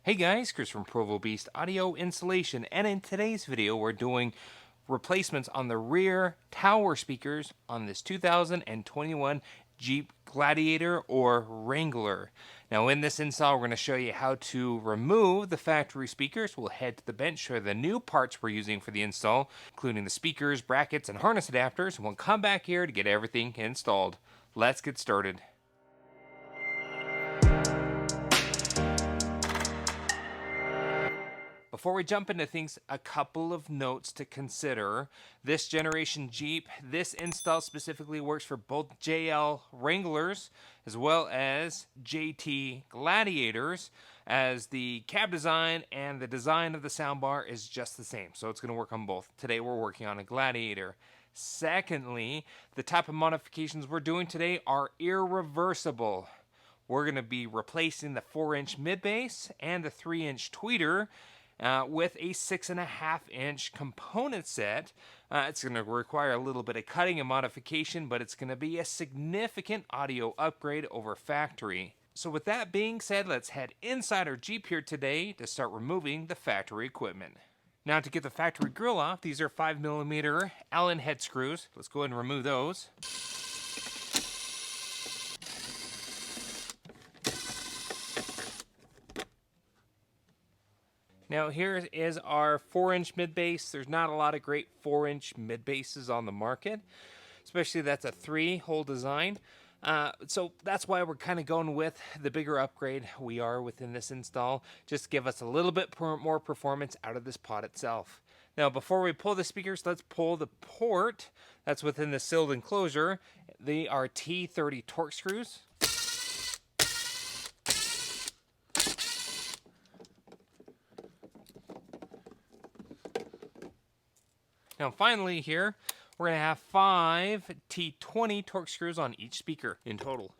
Hey guys, Chris from Provo Beast Audio Installation, and in today's video we're doing replacements on the rear tower speakers on this 2021 Jeep Gladiator or Wrangler. Now in this install we're going to show you how to remove the factory speakers. We'll head to the bench, show you the new parts we're using for the install, including the speakers, brackets, and harness adapters, and we'll come back here to get everything installed. Let's get started. Before we jump into things, a couple of notes to consider. This generation Jeep, this install specifically works for both JL Wranglers as well as JT Gladiators, as the cab design and the design of the soundbar is just the same. So it's going to work on both. Today we're working on a Gladiator. Secondly, the type of modifications we're doing today are irreversible. We're going to be replacing the 4-inch mid-bass and the 3-inch tweeter with a 6.5-inch component set. It's going to require a little bit of cutting and modification, but it's going to be a significant audio upgrade over factory. So with that being said, let's head inside our Jeep here today to start removing the factory equipment. Now to get the factory grill off, these are 5mm Allen head screws. Let's go ahead and remove those. Now here is our 4-inch mid-bass. There's not a lot of great 4-inch mid-basses on the market, especially that's a 3-hole design. So that's why we're kind of going with the bigger upgrade we are within this install, just to give us a little bit more performance out of this pod itself. Now before we pull the speakers, let's pull the port that's within the sealed enclosure. They are T30 Torx screws. Now finally here, we're going to have 5 T20 Torx screws on each speaker in total.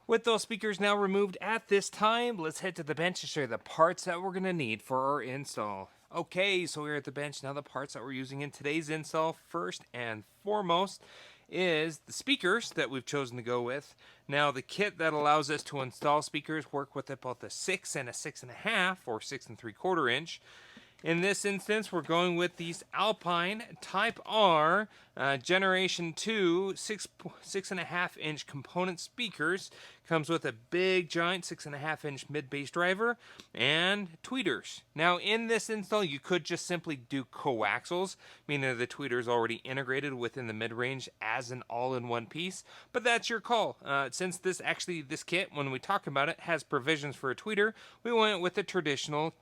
With those speakers now removed at this time, let's head to the bench to show you the parts that we're going to need for our install. Okay, so we're at the bench now. The parts that we're using in today's install, first and foremost, is the speakers that we've chosen to go with. Now the kit that allows us to install speakers work with both a 6 and a 6.5 or 6 3/4 inch. In this instance, we're going with these Alpine Type R Generation 2 6.5-inch component speakers. Comes with a big, giant 6.5-inch mid-bass driver and tweeters. Now, in this install, you could just simply do coaxials, meaning the tweeter is already integrated within the mid-range as an all-in-one piece. But that's your call. Since this kit, when we talk about it, has provisions for a tweeter, we went with the traditional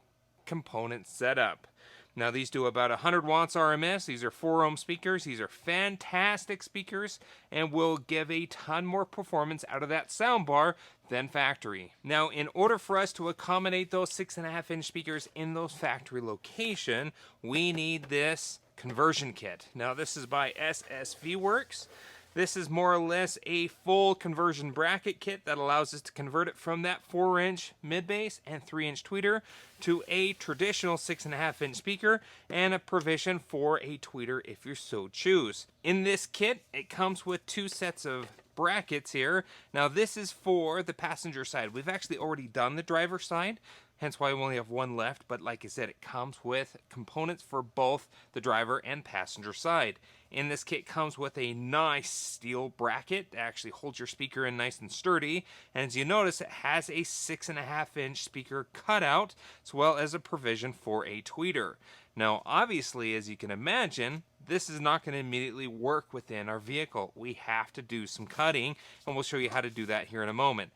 component setup. Now these do about 100 watts RMS. These are 4-ohm speakers. These are fantastic speakers and will give a ton more performance out of that soundbar than factory. Now in order for us to accommodate those 6.5-inch speakers in those factory location, we need this conversion kit. Now this is by SSV Works. This is more or less a full conversion bracket kit that allows us to convert it from that 4-inch mid-bass and 3-inch tweeter to a traditional 6.5-inch speaker and a provision for a tweeter if you so choose. In this kit, it comes with 2 sets of brackets here. Now this is for the passenger side. We've actually already done the driver side, hence why we only have 1 left, but like I said, it comes with components for both the driver and passenger side. In this kit comes with a nice steel bracket that actually holds your speaker in nice and sturdy, and as you notice, it has a 6.5-inch speaker cutout as well as a provision for a tweeter. Now obviously, as you can imagine, this is not going to immediately work within our vehicle. We have to do some cutting, and we'll show you how to do that here in a moment.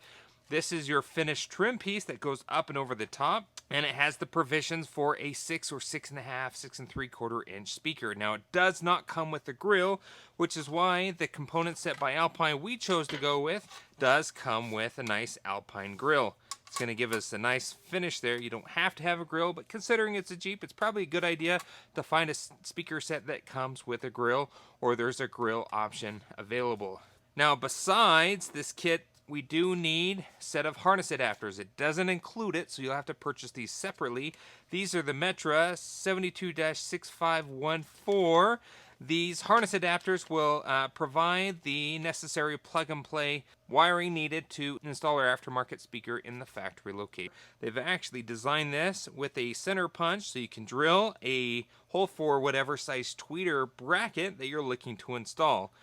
This is your finished trim piece that goes up and over the top, and it has the provisions for a 6 or 6.5, 6 3/4 inch speaker. Now it does not come with the grill, which is why the component set by Alpine we chose to go with does come with a nice Alpine grill. It's going to give us a nice finish there. You don't have to have a grill, but considering it's a Jeep, it's probably a good idea to find a speaker set that comes with a grill, or there's a grill option available. Now besides this kit we do need a set of harness adapters. It doesn't include it, so you'll have to purchase these separately. These are the Metra 72-6514. These harness adapters will provide the necessary plug-and-play wiring needed to install our aftermarket speaker in the factory location. They've actually designed this with a center punch, so you can drill a hole for whatever size tweeter bracket that you're looking to install.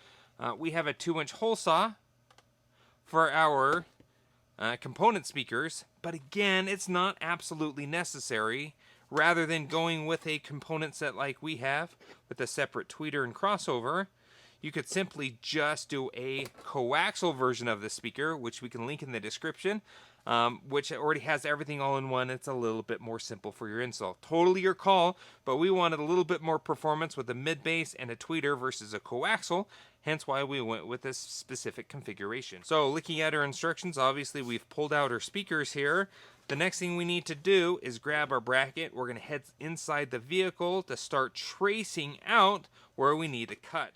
We have a 2-inch hole saw for our component speakers, but again, it's not absolutely necessary. Rather than going with a component set like we have with a separate tweeter and crossover, you could simply just do a coaxial version of the speaker, which we can link in the description, which already has everything all in one. It's a little bit more simple for your install. Totally your call, but we wanted a little bit more performance with a mid-bass and a tweeter versus a coaxial, hence why we went with this specific configuration. So looking at our instructions, obviously we've pulled out our speakers here. The next thing we need to do is grab our bracket. We're going to head inside the vehicle to start tracing out where we need to cut.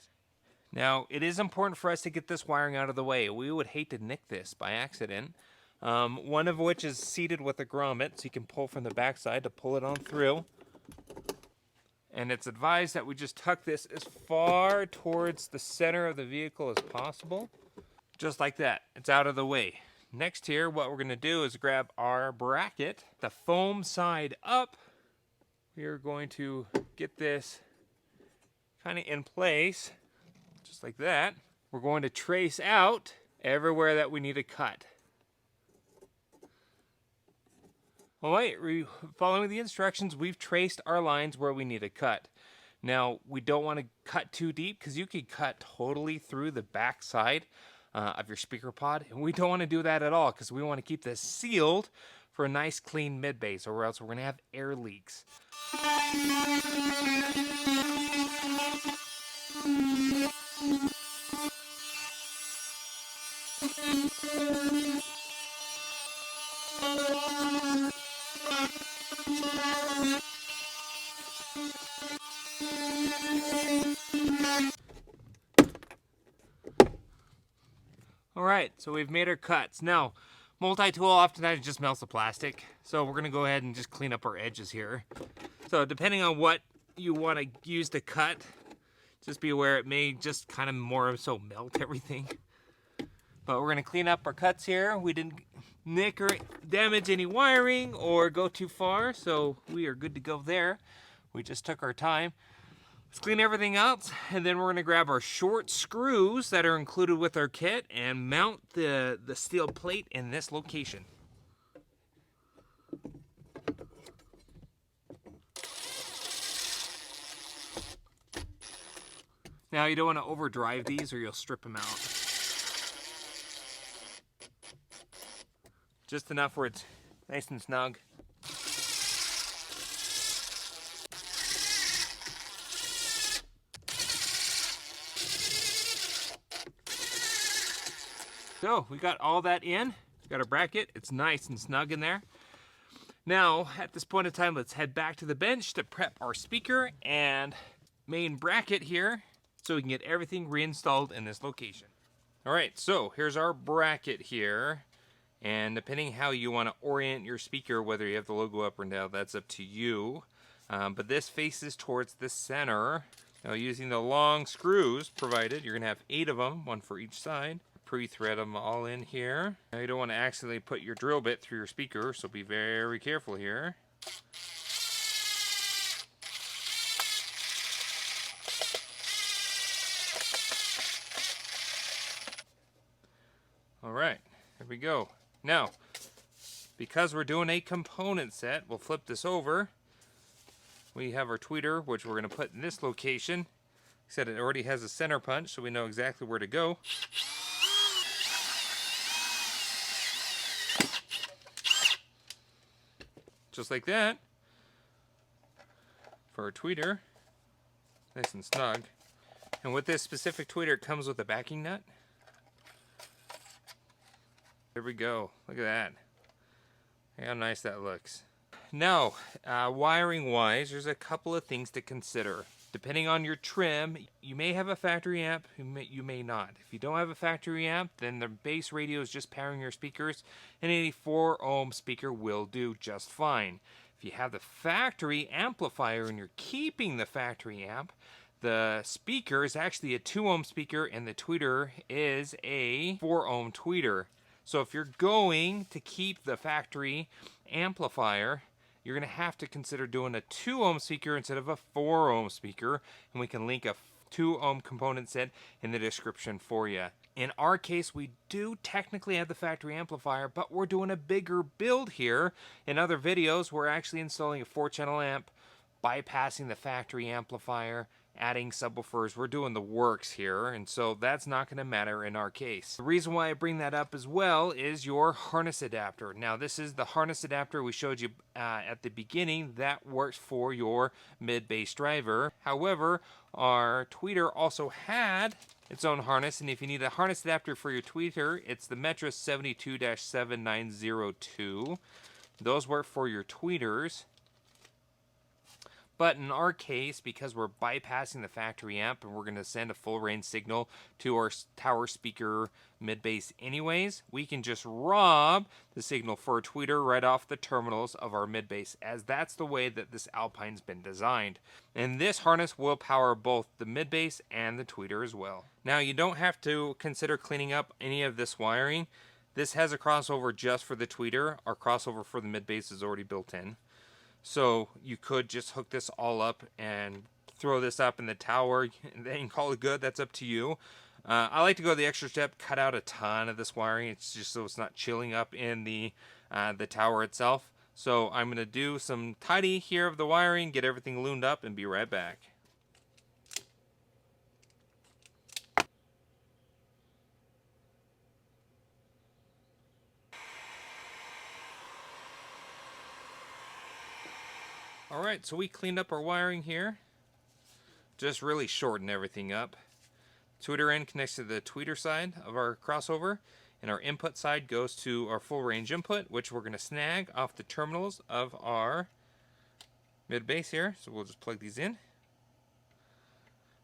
Now, it is important for us to get this wiring out of the way. We would hate to nick this by accident. One of which is seated with a grommet, so you can pull from the backside to pull it on through. And it's advised that we just tuck this as far towards the center of the vehicle as possible. Just like that. It's out of the way. Next here, what we're going to do is grab our bracket, the foam side up. We are going to get this kind of in place, just like that. We're going to trace out everywhere that we need to cut. All right, following the instructions, we've traced our lines where we need to cut. Now, we don't want to cut too deep because you could cut totally through the back side of your speaker pod, and we don't want to do that at all because we want to keep this sealed for a nice clean mid bass, or else we're going to have air leaks. Alright, so we've made our cuts. Now, multi-tool oftentimes just melts the plastic, so we're going to go ahead and just clean up our edges here. So depending on what you want to use to cut, just be aware it may just kind of more so melt everything. But we're going to clean up our cuts here. We didn't nick or damage any wiring or go too far, so we are good to go there. We just took our time. Let's clean everything out, and then we're going to grab our short screws that are included with our kit and mount the steel plate in this location. Now, you don't want to overdrive these or you'll strip them out. Just enough where it's nice and snug. So we got all that in. We got our bracket. It's nice and snug in there. Now, at this point in time, let's head back to the bench to prep our speaker and main bracket here so we can get everything reinstalled in this location. All right, so here's our bracket here. And depending how you want to orient your speaker, whether you have the logo up or down, that's up to you. But this faces towards the center. Now, using the long screws provided, you're going to have 8 of them, 1 for each side. Pre-thread them all in here. Now, you don't want to accidentally put your drill bit through your speaker, so be very careful here. All right, here we go. Now, because we're doing a component set, we'll flip this over. We have our tweeter, which we're going to put in this location. Like I said, it already has a center punch, so we know exactly where to go. Just like that. For our tweeter, nice and snug. And with this specific tweeter, it comes with a backing nut. There we go. Look at that. How nice that looks. Now, wiring wise, there's a couple of things to consider. Depending on your trim, you may have a factory amp, you may not. If you don't have a factory amp, then the base radio is just powering your speakers, and any 4 ohm speaker will do just fine. If you have the factory amplifier and you're keeping the factory amp, the speaker is actually a 2 ohm speaker and the tweeter is a 4 ohm tweeter. So if you're going to keep the factory amplifier, you're going to have to consider doing a 2 ohm speaker instead of a 4 ohm speaker, and we can link a 2 ohm component set in the description for you. In our case, we do technically have the factory amplifier, but we're doing a bigger build here. In other videos, we're actually installing a 4-channel amp, bypassing the factory amplifier, adding subwoofers. We're doing the works here, and so that's not going to matter in our case. The reason why I bring that up as well is your harness adapter. Now, this is the harness adapter we showed you at the beginning. That works for your mid-bass driver. However, our tweeter also had its own harness, and if you need a harness adapter for your tweeter, it's the Metro 72-7902. Those work for your tweeters. But in our case, because we're bypassing the factory amp and we're going to send a full range signal to our tower speaker mid-bass anyways, we can just rob the signal for a tweeter right off the terminals of our mid-bass, as that's the way that this Alpine's been designed. And this harness will power both the mid-bass and the tweeter as well. Now, you don't have to consider cleaning up any of this wiring. This has a crossover just for the tweeter. Our crossover for the mid-bass is already built in. So you could just hook this all up and throw this up in the tower and then call it good. That's up to you. I like to go the extra step, cut out a ton of this wiring. It's just so it's not chilling up in the tower itself. So I'm going to do some tidy here of the wiring, get everything loomed up, and be right back. Alright, so we cleaned up our wiring here. Just really shortened everything up. Tweeter end connects to the tweeter side of our crossover, and our input side goes to our full range input, which we're going to snag off the terminals of our mid-bass here. So we'll just plug these in.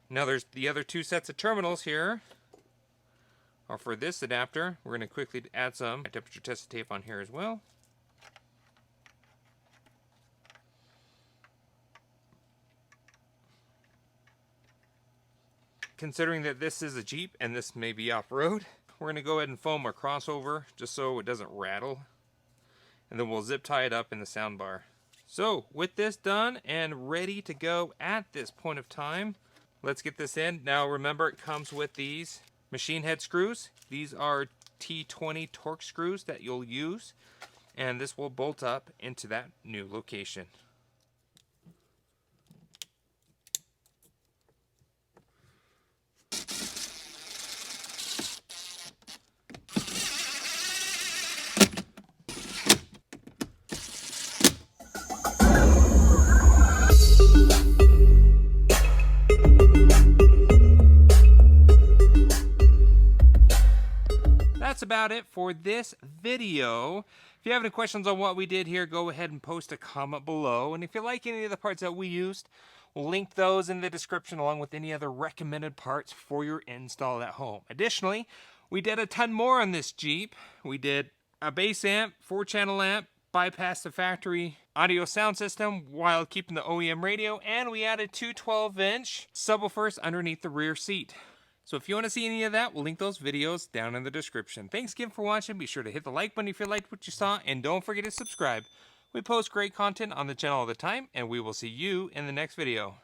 Now there's the other 2 sets of terminals here are for this adapter. We're going to quickly add some temperature tested tape on here as well. Considering that this is a Jeep and this may be off-road, we're going to go ahead and foam our crossover just so it doesn't rattle. And then we'll zip tie it up in the sound bar. So with this done and ready to go at this point of time, let's get this in. Now remember, it comes with these machine head screws. These are T20 Torx screws that you'll use, and this will bolt up into that new location. That's about it for this video. If you have any questions on what we did here, go ahead and post a comment below. And if you like any of the parts that we used, we'll link those in the description along with any other recommended parts for your install at home. Additionally, we did a ton more on this Jeep. We did a bass amp, 4-channel amp, bypassed the factory audio sound system while keeping the OEM radio, and we added 2 12-inch subwoofers underneath the rear seat. So if you want to see any of that, we'll link those videos down in the description. Thanks again for watching. Be sure to hit the like button if you liked what you saw, and don't forget to subscribe. We post great content on the channel all the time, and we will see you in the next video.